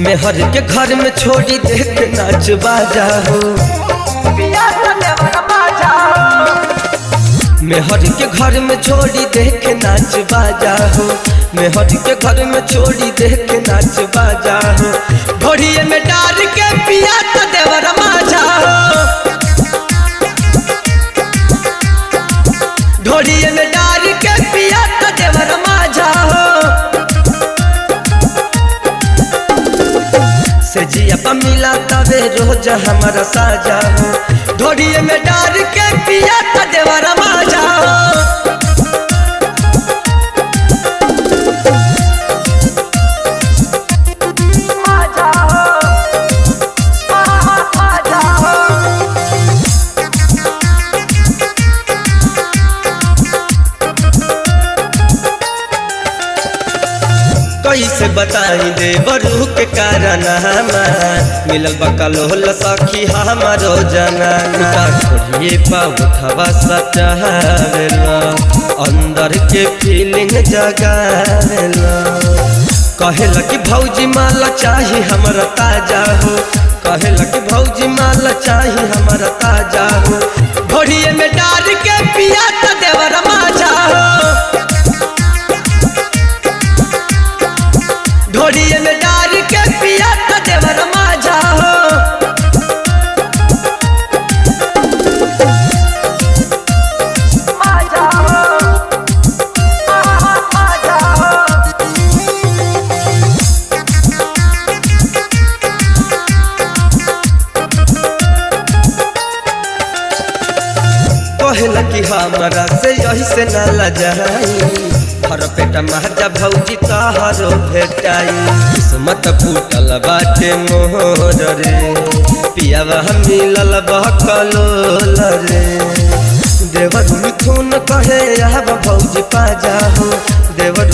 मेहर के घर में छोड़ी देख नाच बाजा हो, मेहर के घर में छोड़ी देख नाच बाजा हो, मेहर के घर में छोड़ी देख नाच बाजा हो। घोड़िए में डाल के पिया तो देवर माजा हो, घोड़िए में डाल के पिया तो देवर माजा हो। से जिया पा मिला तबे रोज हमारा साजा हो, ढोड़िए में डाल के पिया तो देवर माजा हो। कैसे बताई दे बरू के कारण मिलल बकलोल सखी हमारो जनाना। छोड़िए पा उठवा सचावेला, अंदर के फीलिंग जगावेला। कहेला कि भौजी माला चाही हमारा ताजा हो, कहेला कि भौजी माला चाही हमारा ताजा हो। घोड़िए में डाल के पिया तो देवर माजा हो, घोड़िए में डाल के पिया तो देवर माजा हो। माजा हो, माजा हो। कहला कि हमारा से यही से ना लजाई, हर पेटा महजा भौजी तहरो भेटाई। किस्मत फूटल बाटे मोर रे, पियावा मिलल बकलोल रे। देवर खून कहे आब भौजी पाजा हो, देवर